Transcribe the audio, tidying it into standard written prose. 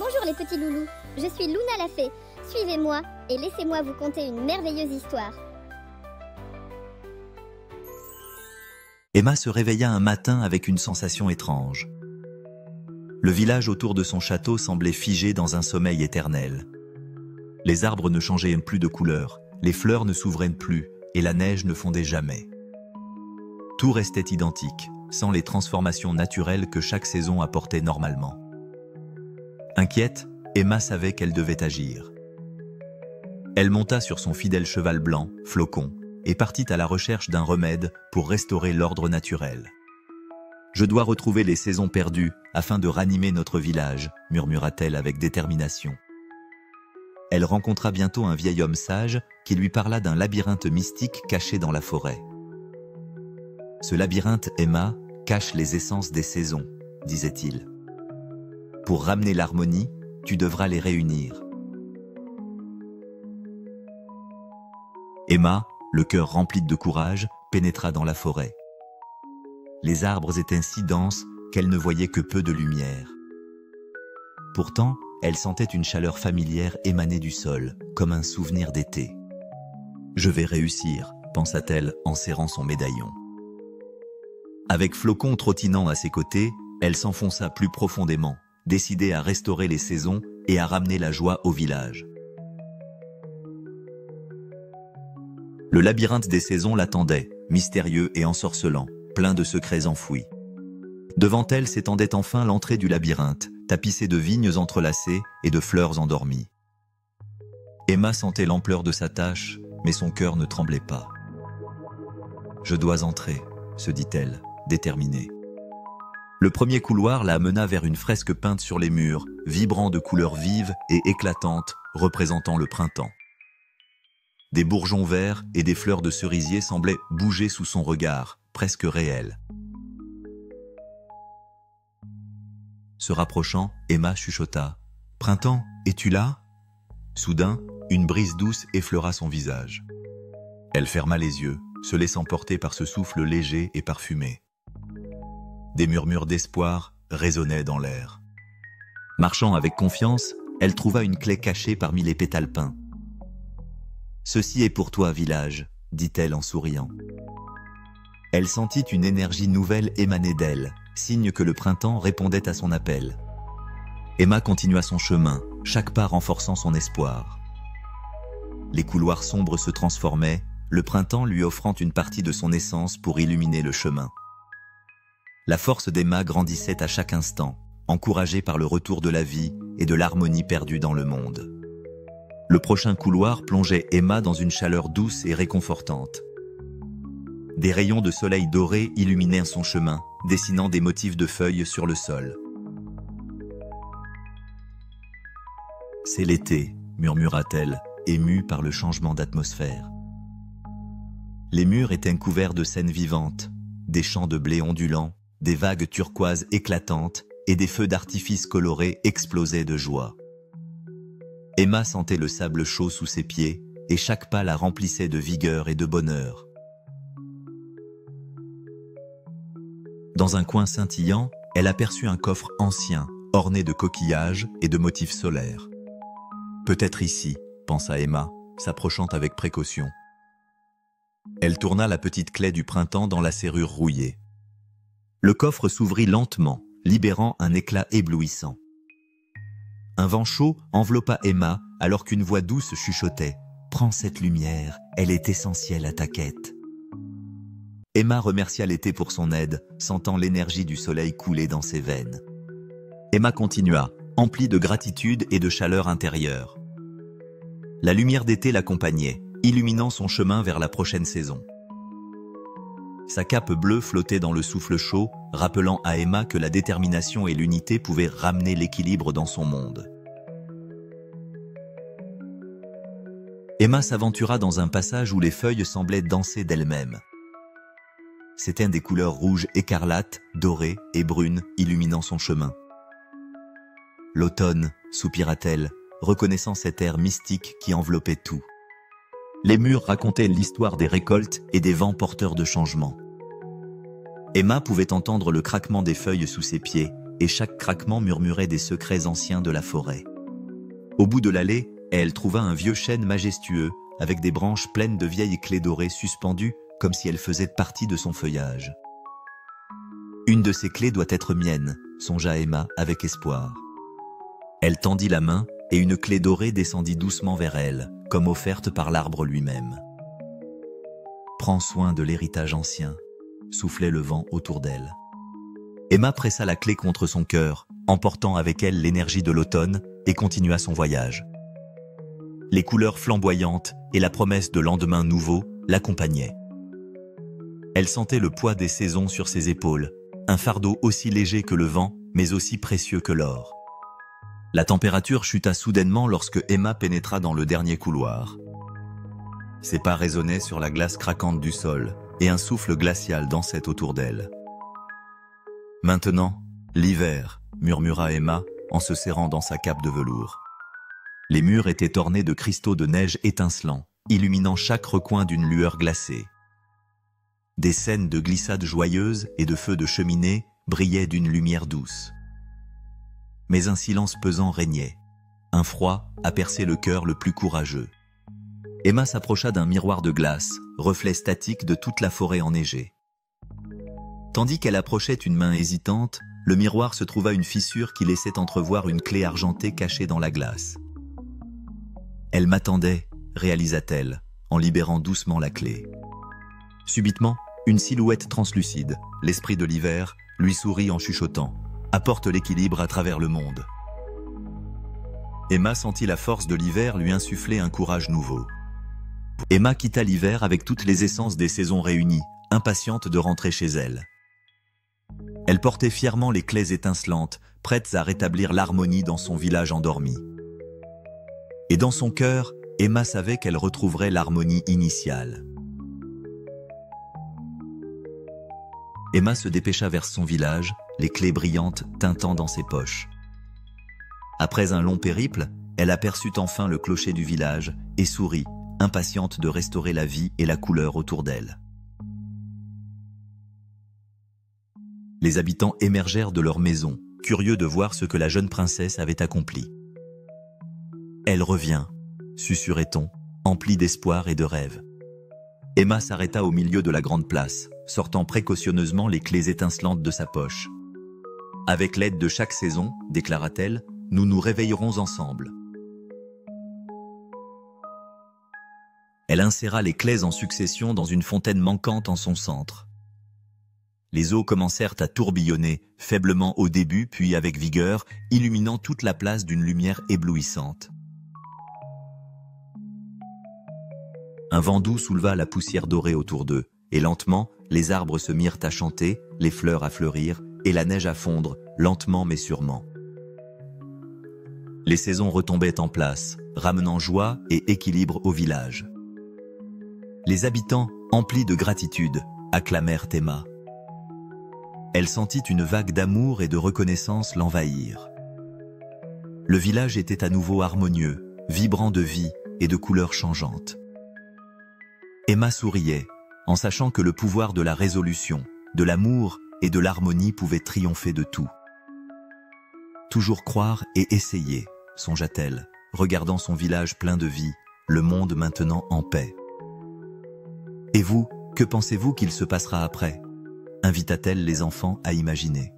Bonjour les petits loulous, je suis Luna la fée. Suivez-moi et laissez-moi vous conter une merveilleuse histoire. Emma se réveilla un matin avec une sensation étrange. Le village autour de son château semblait figé dans un sommeil éternel. Les arbres ne changeaient plus de couleur, les fleurs ne s'ouvraient plus et la neige ne fondait jamais. Tout restait identique, sans les transformations naturelles que chaque saison apportait normalement. Inquiète, Emma savait qu'elle devait agir. Elle monta sur son fidèle cheval blanc, Flocon, et partit à la recherche d'un remède pour restaurer l'ordre naturel. « Je dois retrouver les saisons perdues afin de ranimer notre village », murmura-t-elle avec détermination. Elle rencontra bientôt un vieil homme sage qui lui parla d'un labyrinthe mystique caché dans la forêt. « Ce labyrinthe, Emma, cache les essences des saisons, » disait-il. « Pour ramener l'harmonie, tu devras les réunir. » Emma, le cœur rempli de courage, pénétra dans la forêt. Les arbres étaient si denses qu'elle ne voyait que peu de lumière. Pourtant, elle sentait une chaleur familière émaner du sol, comme un souvenir d'été. « Je vais réussir », pensa-t-elle en serrant son médaillon. Avec Flocon trottinant à ses côtés, elle s'enfonça plus profondément, décidée à restaurer les saisons et à ramener la joie au village. Le labyrinthe des saisons l'attendait, mystérieux et ensorcelant, plein de secrets enfouis. Devant elle s'étendait enfin l'entrée du labyrinthe, tapissée de vignes entrelacées et de fleurs endormies. Emma sentait l'ampleur de sa tâche, mais son cœur ne tremblait pas. « Je dois entrer », se dit-elle, déterminée. Le premier couloir la mena vers une fresque peinte sur les murs, vibrant de couleurs vives et éclatantes, représentant le printemps. Des bourgeons verts et des fleurs de cerisier semblaient bouger sous son regard, presque réel. Se rapprochant, Emma chuchota. « Printemps, es-tu là ?» Soudain, une brise douce effleura son visage. Elle ferma les yeux, se laissant porter par ce souffle léger et parfumé. Des murmures d'espoir résonnaient dans l'air. Marchant avec confiance, elle trouva une clé cachée parmi les pétales peints. « Ceci est pour toi, village », dit-elle en souriant. Elle sentit une énergie nouvelle émaner d'elle, signe que le printemps répondait à son appel. Emma continua son chemin, chaque pas renforçant son espoir. Les couloirs sombres se transformaient, le printemps lui offrant une partie de son essence pour illuminer le chemin. La force d'Emma grandissait à chaque instant, encouragée par le retour de la vie et de l'harmonie perdue dans le monde. Le prochain couloir plongeait Emma dans une chaleur douce et réconfortante. Des rayons de soleil doré illuminèrent son chemin, dessinant des motifs de feuilles sur le sol. « C'est l'été », murmura-t-elle, émue par le changement d'atmosphère. Les murs étaient couverts de scènes vivantes, des champs de blé ondulants, des vagues turquoises éclatantes et des feux d'artifice colorés explosaient de joie. Emma sentait le sable chaud sous ses pieds et chaque pas la remplissait de vigueur et de bonheur. Dans un coin scintillant, elle aperçut un coffre ancien, orné de coquillages et de motifs solaires. « Peut-être ici », pensa Emma, s'approchant avec précaution. Elle tourna la petite clé du printemps dans la serrure rouillée. Le coffre s'ouvrit lentement, libérant un éclat éblouissant. Un vent chaud enveloppa Emma alors qu'une voix douce chuchotait « Prends cette lumière, elle est essentielle à ta quête. » Emma remercia l'été pour son aide, sentant l'énergie du soleil couler dans ses veines. Emma continua, emplie de gratitude et de chaleur intérieure. La lumière d'été l'accompagnait, illuminant son chemin vers la prochaine saison. Sa cape bleue flottait dans le souffle chaud, rappelant à Emma que la détermination et l'unité pouvaient ramener l'équilibre dans son monde. Emma s'aventura dans un passage où les feuilles semblaient danser d'elles-mêmes. C'étaient des couleurs rouges écarlates, dorées et brunes illuminant son chemin. « L'automne », soupira-t-elle, reconnaissant cet air mystique qui enveloppait tout. Les murs racontaient l'histoire des récoltes et des vents porteurs de changements. Emma pouvait entendre le craquement des feuilles sous ses pieds et chaque craquement murmurait des secrets anciens de la forêt. Au bout de l'allée, elle trouva un vieux chêne majestueux, avec des branches pleines de vieilles clés dorées suspendues, comme si elles faisaient partie de son feuillage. Une de ces clés doit être mienne, songea Emma avec espoir. Elle tendit la main, et une clé dorée descendit doucement vers elle, comme offerte par l'arbre lui-même. Prends soin de l'héritage ancien, soufflait le vent autour d'elle. Emma pressa la clé contre son cœur, emportant avec elle l'énergie de l'automne, et continua son voyage. Les couleurs flamboyantes et la promesse de lendemains nouveaux l'accompagnaient. Elle sentait le poids des saisons sur ses épaules, un fardeau aussi léger que le vent, mais aussi précieux que l'or. La température chuta soudainement lorsque Emma pénétra dans le dernier couloir. Ses pas résonnaient sur la glace craquante du sol, et un souffle glacial dansait autour d'elle. « Maintenant, l'hiver », murmura Emma en se serrant dans sa cape de velours. Les murs étaient ornés de cristaux de neige étincelants, illuminant chaque recoin d'une lueur glacée. Des scènes de glissades joyeuses et de feux de cheminée brillaient d'une lumière douce. Mais un silence pesant régnait. Un froid a percé le cœur le plus courageux. Emma s'approcha d'un miroir de glace, reflet statique de toute la forêt enneigée. Tandis qu'elle approchait une main hésitante, le miroir se trouva une fissure qui laissait entrevoir une clé argentée cachée dans la glace. « Elle m'attendait », réalisa-t-elle, en libérant doucement la clé. Subitement, une silhouette translucide, l'esprit de l'hiver, lui sourit en chuchotant « Apporte l'équilibre à travers le monde ». Emma sentit la force de l'hiver lui insuffler un courage nouveau. Emma quitta l'hiver avec toutes les essences des saisons réunies, impatiente de rentrer chez elle. Elle portait fièrement les clés étincelantes, prêtes à rétablir l'harmonie dans son village endormi. Et dans son cœur, Emma savait qu'elle retrouverait l'harmonie initiale. Emma se dépêcha vers son village, les clés brillantes tintant dans ses poches. Après un long périple, elle aperçut enfin le clocher du village et sourit, impatiente de restaurer la vie et la couleur autour d'elle. Les habitants émergèrent de leur maison, curieux de voir ce que la jeune princesse avait accompli. « Elle revient », susurrait-on, empli d'espoir et de rêve. Emma s'arrêta au milieu de la grande place, sortant précautionneusement les clés étincelantes de sa poche. « Avec l'aide de chaque saison, déclara-t-elle, nous nous réveillerons ensemble. » Elle inséra les clés en succession dans une fontaine manquante en son centre. Les eaux commencèrent à tourbillonner, faiblement au début, puis avec vigueur, illuminant toute la place d'une lumière éblouissante. Un vent doux souleva la poussière dorée autour d'eux, et lentement, les arbres se mirent à chanter, les fleurs à fleurir, et la neige à fondre, lentement mais sûrement. Les saisons retombaient en place, ramenant joie et équilibre au village. Les habitants, emplis de gratitude, acclamèrent Emma. Elle sentit une vague d'amour et de reconnaissance l'envahir. Le village était à nouveau harmonieux, vibrant de vie et de couleurs changeantes. Emma souriait, en sachant que le pouvoir de la résolution, de l'amour et de l'harmonie pouvait triompher de tout. Toujours croire et essayer, songea-t-elle, regardant son village plein de vie, le monde maintenant en paix. Et vous, que pensez-vous qu'il se passera après ? Invita-t-elle les enfants à imaginer.